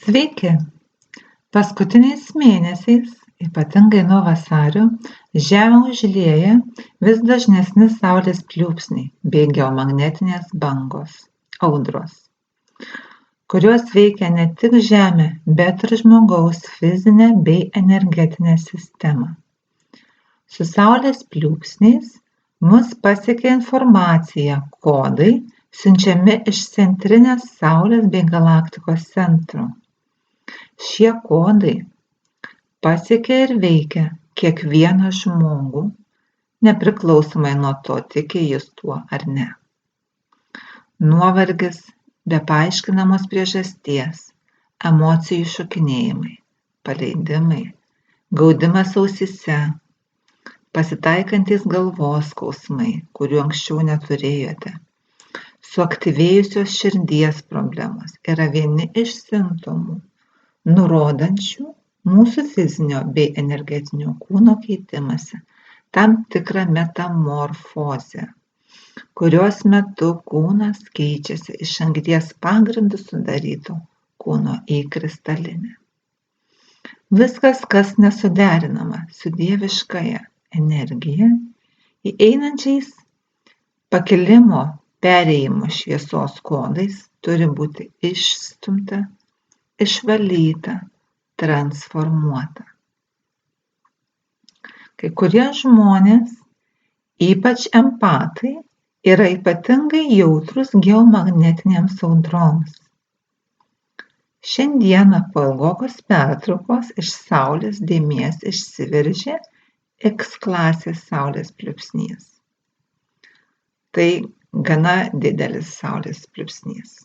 Sveiki! Paskutiniais mėnesiais, ypatingai nuo vasario, Žemę užlieja vis dažnesni Saulės pliūpsniai bei geomagnetinės bangos, audros, kurios veikia ne tik Žemę, bet ir žmogaus fizinę bei energetinę sistemą. Su Saulės pliūpsniais mus pasiekia informacija, kodai siunčiami iš centrinės Saulės bei galaktikos centrų. Šie kodai pasiekia ir veikia kiekvieną žmogų, nepriklausomai nuo to, tiki jis tuo ar ne. Nuovargis, be paaiškinamos priežasties, emocijų šokinėjimai, paleidimai, gaudimas ausyse, pasitaikantys galvos skausmai, kurių anksčiau neturėjote, suaktyvėjusios širdies problemos yra vieni iš simptomų, nurodančių mūsų fizinio bei energetinio kūno keitimąsi, tam tikrą metamorfozę, kurios metu kūnas keičiasi iš anglies pagrindų sudaryto kūno į kristalinę. Viskas, kas nesuderinama su dieviškąja energija, įeinančiais pakilimo perėjimo šviesos kodais, turi būti išstumta, išvalyta, transformuota. Kai kurie žmonės, ypač empatai, yra ypatingai jautrūs geomagnetinėms audroms. Šiandieną po ilgokos pertraukos iš Saulės dėmės išsiveržė X klasės Saulės pliūpsnys. Tai gana didelis Saulės pliūpsnys.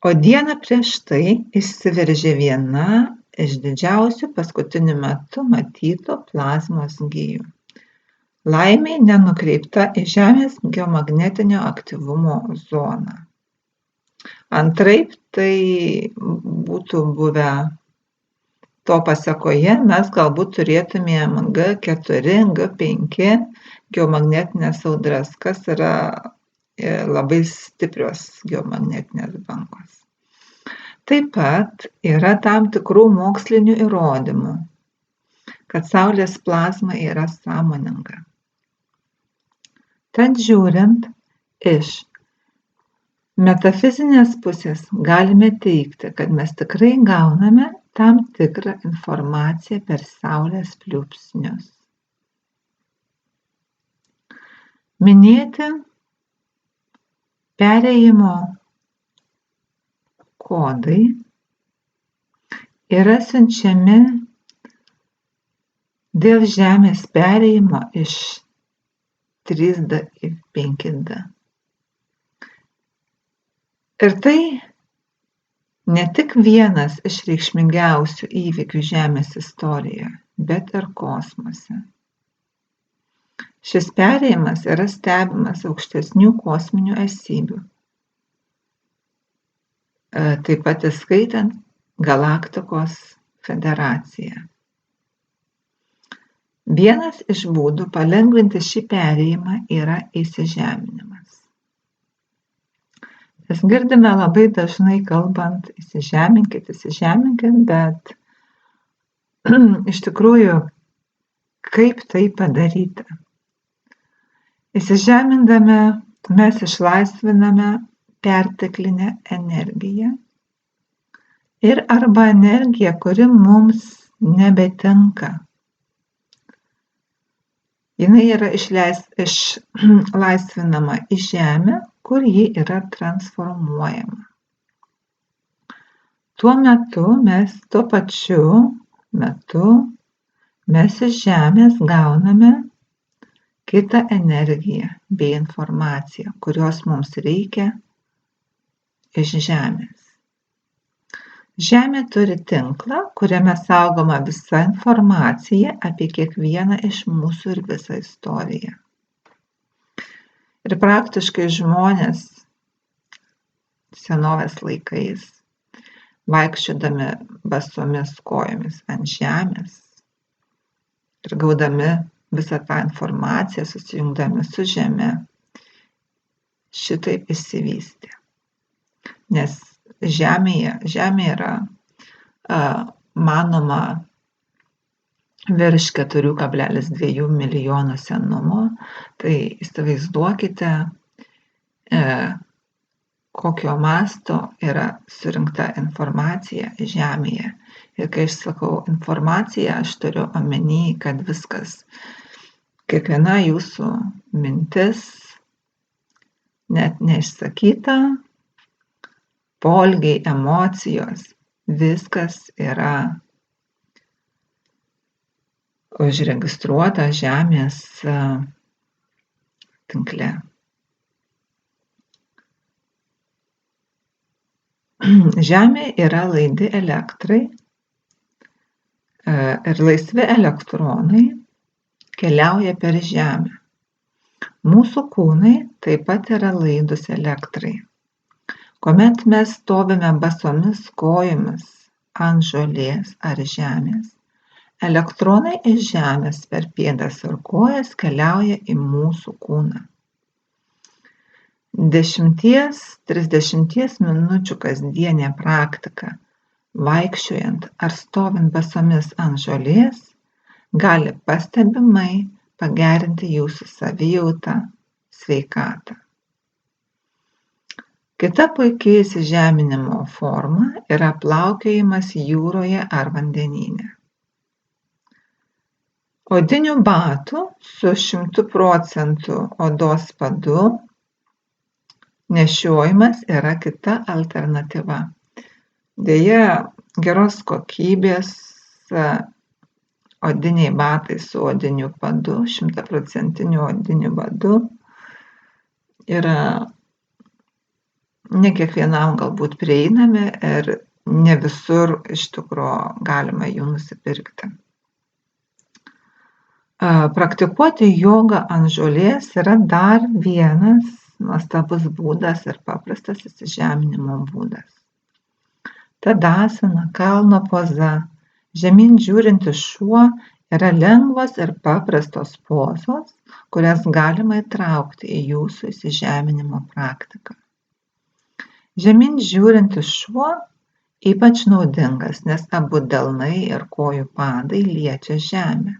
O dieną prieš tai išsiveržė viena iš didžiausių paskutiniu metu matytų plazmos gijų. Laimei nenukreipta į Žemės geomagnetinio aktyvumo zoną. Antraip tai būtų buvę to pasekoje, mes galbūt turėtumėm G4, G5 geomagnetinės audras, kas yra labai stiprios geomagnetinės bangos. Taip pat yra tam tikrų mokslinių įrodymų, kad Saulės plazma yra sąmoninga. Tad žiūrint iš metafizinės pusės galime teigti, kad mes tikrai gauname tam tikrą informaciją per Saulės pliūpsnius. Minėti perėjimo kodai yra siunčiami dėl Žemės perėjimo iš 3D į 5D. Ir tai ne tik vienas iš reikšmingiausių įvykių Žemės istorijoje, bet ir kosmose. Šis perėjimas yra stebimas aukštesnių kosminių esybių, taip pat įskaitant Galaktikos federaciją. Vienas iš būdų palengvinti šį perėjimą yra įsižeminimas. Mes girdime labai dažnai kalbant įsižeminkit, bet iš tikrųjų, kaip tai padaryti? Įsižemindami mes išlaisviname perteklinę energiją ir arba energiją, kuri mums nebetinka. Jinai yra išlaisvinama į Žemę, kur ji yra transformuojama. Tuo pačiu metu mes iš Žemės gauname kitą energiją bei informaciją, kurios mums reikia iš Žemės. Žemė turi tinklą, kuriame saugoma visa informacija apie kiekvieną iš mūsų ir visą istoriją. Ir praktiškai žmonės senovės laikais, vaikščiodami basomis kojomis ant žemės ir gaudami visą tą informaciją, susijungdami su žeme, šitaip išsivystė. Nes Žemė yra manoma virš 4,2 milijonų senumo, tai įsivaizduokite, kokio masto yra surinkta informacija Žemėje. Ir kai aš sakau informacija, aš turiu omeny, kad viskas, kiekviena jūsų mintis, net neišsakyta, poelgiai, emocijos, viskas yra užregistruota Žemės tinkle. Žemė yra laidi elektrai ir laisvi elektronai keliauja per Žemę. Mūsų kūnai taip pat yra laidūs elektrai. Kuomet mes stovime basomis kojomis ant žolės ar žemės, elektronai iš Žemės per pėdas ir kojas keliauja į mūsų kūną. 10–30 minučių kasdienė praktika, vaikščiojant ar stovint basomis ant žolės, gali pastebimai pagerinti jūsų savijautą, sveikatą. Kita puiki įsižeminimo forma yra plaukiojimas jūroje ar vandenyne. Odinių batų su 100% odos padu nešiojimas yra kita alternatyva. Deja, geros kokybės odiniai batai su odiniu padu, 100% odiniu padu yra ne kiekvienam galbūt prieinami ir ne visur iš tikrųjų galima jų nusipirkti. Praktikuoti jogą ant žolės yra dar vienas nuostabus būdas ir paprastas įsižeminimo būdas. Tadasana, kalno poza, žemyn žiūrintis šuo yra lengvos ir paprastos pozos, kurias galima įtraukti į jūsų įsižeminimo praktiką. Žemyn žiūrintis šuo ypač naudingas, nes abu delnai ir kojų padai liečia žemę.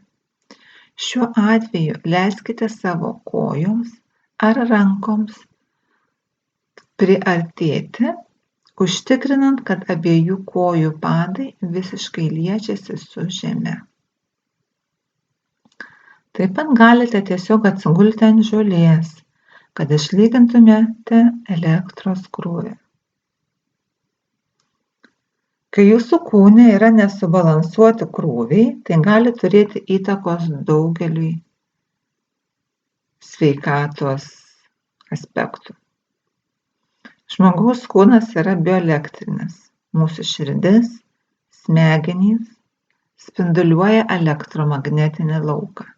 Šiuo atveju leiskite savo kojoms ar rankoms priartėti, užtikrinant, kad abiejų kojų padai visiškai liečiasi su žeme. Taip pat galite tiesiog atsigulti ant žolės, kad išlygintumėte elektros krūvį. Kai jūsų kūne yra nesubalansuoti krūviai, tai gali turėti įtakos daugeliui sveikatos aspektų. Žmogaus kūnas yra bioelektrinis. Mūsų širdis, smegenys spinduliuoja elektromagnetinį lauką.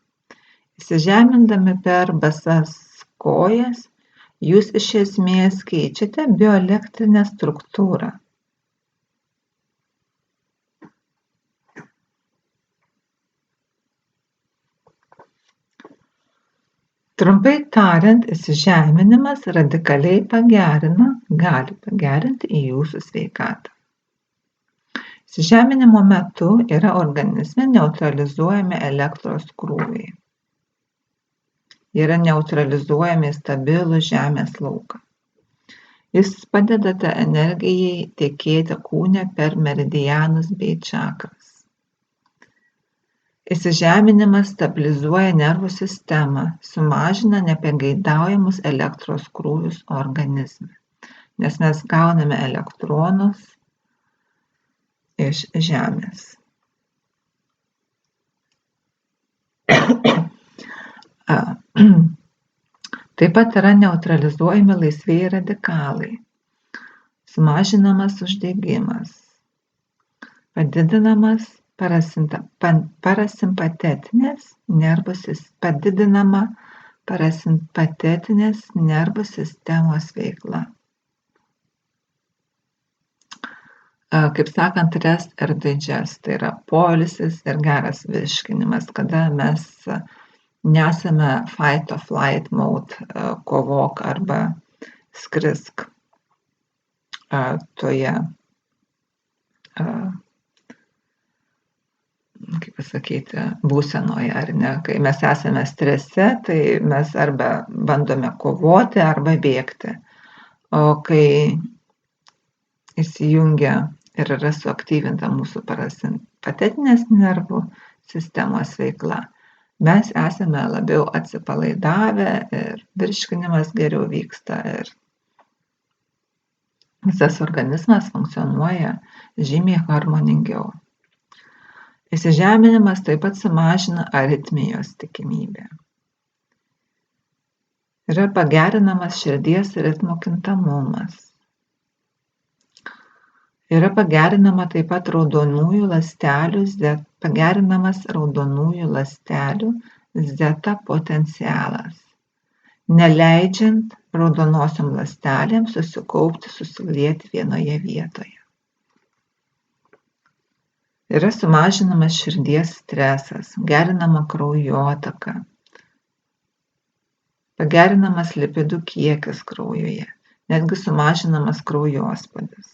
Įsižemindami per basas kojas, jūs iš esmės keičiate bioelektrinę struktūrą. Trumpai tariant, įsižeminimas radikaliai gali pagerinti jūsų sveikatą. Įsižeminimo metu yra organizme neutralizuojami elektros krūviai. Yra neutralizuojami stabilų žemės lauką. Jūs padedate energijai tekėti kūne per meridianus bei čakras. Įsižeminimas stabilizuoja nervų sistemą, sumažina nepageidaujamus elektros krūvius organizme, nes mes gauname elektronus iš žemės. Taip pat yra neutralizuojami laisvieji radikalai, sumažinamas uždegimas, padidinama parasimpatetinės nervų sistemos veikla. Kaip sakant, rest ir digest, tai yra poilsis ir geras virškinimas, kada mes nesame fight or flight mode, kovok arba skrisk toje, kaip pasakyti, būsenoje, ar ne? Kai mes esame strese, tai mes arba bandome kovoti, arba bėgti. O kai įsijungia ir yra suaktyvinta mūsų parasimpatetinės nervų sistemos veikla, mes esame labiau atsipalaidavę ir virškinimas geriau vyksta ir visas organizmas funkcionuoja žymiai harmoningiau. Įsižeminimas taip pat sumažina aritmijos tikimybę. Yra pagerinamas širdies ritmo kintamumas. Yra pagerinamas taip pat raudonųjų ląstelių zeta potencialas, neleidžiant raudonosiom ląstelėm susikaupti, susilieti vienoje vietoje. Yra sumažinamas širdies stresas, gerinama kraujotaka, pagerinamas lipidų kiekis kraujuje, netgi sumažinamas kraujospūdis.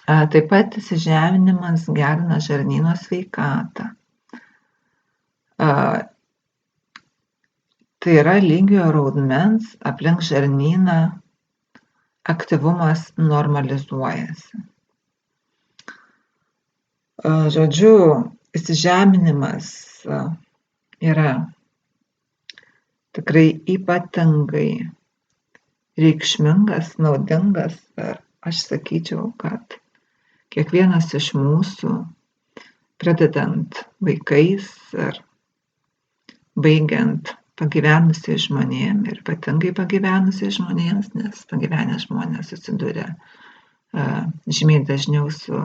Taip pat įsižeminimas gerina žarnyno sveikatą. Tai yra lygiojo raumens aplink žarnyną aktyvumas normalizuojasi. Žodžiu, įsižeminimas yra tikrai ypatingai reikšmingas, naudingas ir aš sakyčiau, kad kiekvienas iš mūsų, pradedant vaikais ir baigiant pagyvenusiais žmonėms ir ypatingai pagyvenusiais žmonėms, nes pagyvenę žmonės susiduria žymiai dažniau su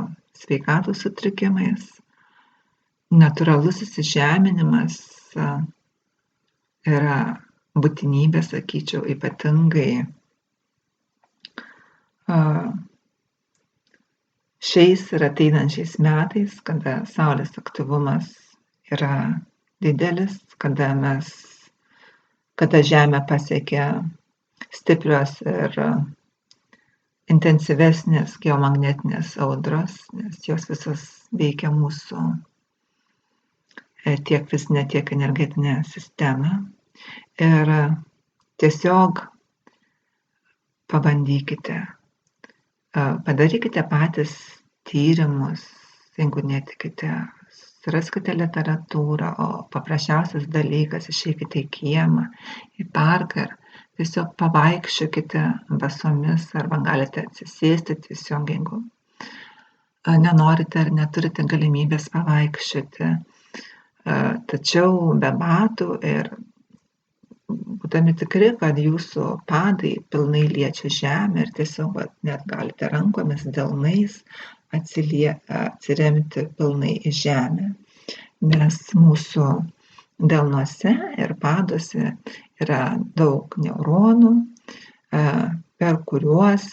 sveikatos sutrikimais. Natūralus įsižeminimas yra būtinybė, sakyčiau, ypatingai šiais ir ateinančiais metais, kada Saulės aktyvumas yra didelis, kada Žemė pasiekia stiprios ir intensyvesnės geomagnetinės audros, nes jos visos veikia mūsų tiek fizinę, tiek energetinę sistemą. Ir tiesiog pabandykite, padarykite patys tyrimus, jeigu netikite, suraskite literatūrą, o paprasčiausias dalykas, išeikite į kiemą, į parką ir tiesiog pavaikščiokite basomis arba galite atsisėsti tiesiog, jeigu nenorite ar neturite galimybės pavaikščioti. Tačiau be batų ir būdami tikri, kad jūsų padai pilnai liečia žemę ir tiesiog net galite rankomis, delnais atsiremti pilnai į žemę, nes mūsų delnuose ir paduose yra daug neuronų, per kuriuos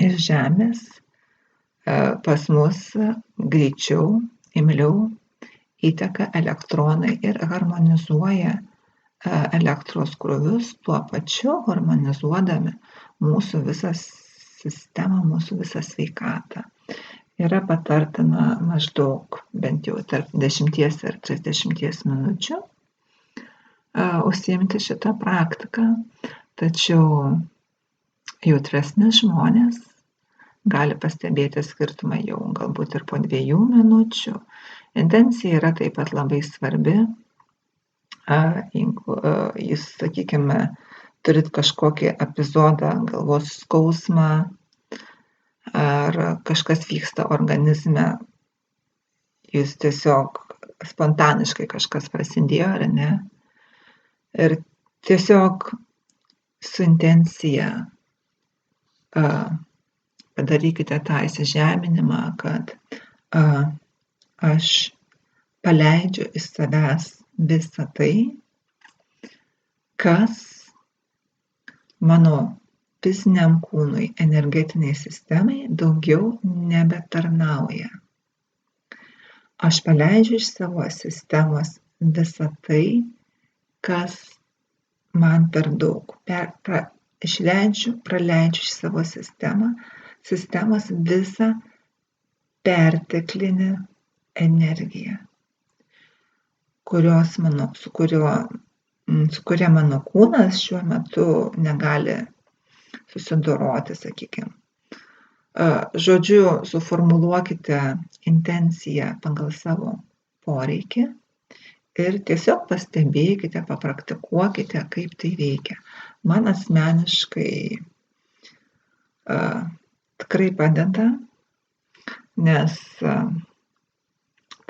iš žemės pas mus greičiau, imliau įteka elektronai ir harmonizuoja elektros krūvius, tuo pačiu harmonizuodami mūsų visą sistemą, mūsų visą sveikatą. Yra patartina maždaug bent jau tarp 10 ir 30 minučių užsiimti šitą praktiką, tačiau jautresni žmonės gali pastebėti skirtumą jau galbūt ir po 2 minučių. Intencija yra taip pat labai svarbi. Jeigu jūs, sakykime, turit kažkokį epizodą, galvos skausmą, ar kažkas vyksta organizme, jūs tiesiog spontaniškai kažkas prasidėjo, ar ne? Ir tiesiog su intencija padarykite tą įsižeminimą, kad aš paleidžiu iš savęs visą tai, kas mano fiziniam kūnui, energetiniai sistemai daugiau nebetarnauja. Aš paleidžiu iš savo sistemos visą tai, kas man per daug, išleidžiu, praleidžiu iš savo sistemos visą perteklinę energiją, su kuria mano kūnas šiuo metu negali susidoroti, sakykime. Žodžiu, suformuluokite intenciją pagal savo poreikį ir tiesiog pastebėkite, papraktikuokite, kaip tai veikia. Man asmeniškai tikrai padeda, nes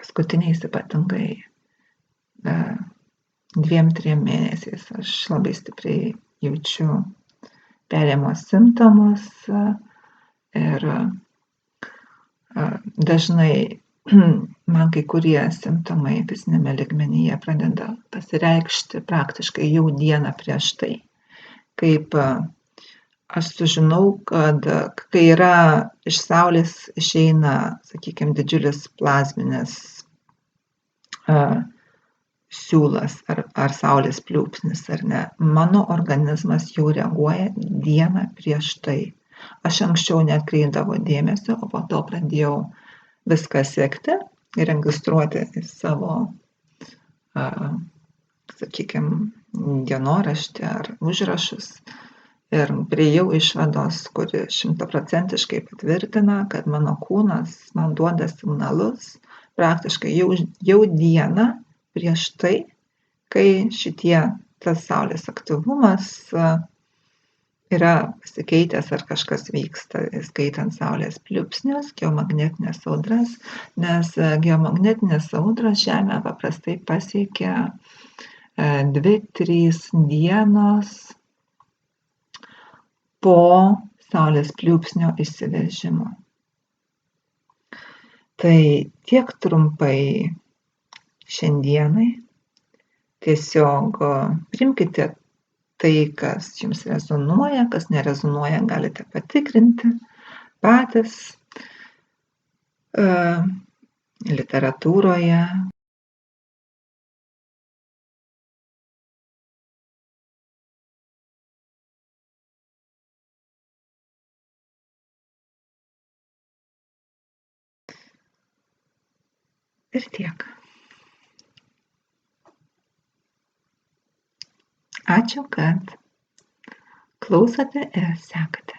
paskutiniais ypatingai 2-3 mėnesiais aš labai stipriai jaučiu perėjimo simptomus ir dažnai man kai kurie simptomai fiziniame lygmenyje pradeda pasireikšti praktiškai jau dieną prieš tai. Kaip aš sužinau, kad kai iš Saulės išeina, sakykime, didžiulis plazminis siūlas ar Saulės pliūpsnis, ar ne, mano organizmas jau reaguoja dieną prieš tai. Aš anksčiau neatkreipdavau dėmesio, o po to pradėjau viską sekti ir registruoti į savo, sakykime, dienoraštį ar užrašus. Ir priėjau išvados, kuri 100% patvirtina, kad mano kūnas man duoda signalus praktiškai jau dieną prieš tai, kai tas Saulės aktyvumas yra pasikeitęs ar kažkas vyksta, skaitant Saulės pliūpsnius, geomagnetinės audras, nes geomagnetinės audros Žemę paprastai pasiekia 2-3 dienos po Saulės pliūpsnio išsiveržimo. Tai tiek trumpai šiandienai. Tiesiog priimkite tai, kas jums rezonuoja, kas nerezonuoja, galite patikrinti patys literatūroje. Ir tiek. Ačiū, kad klausote ir sekate.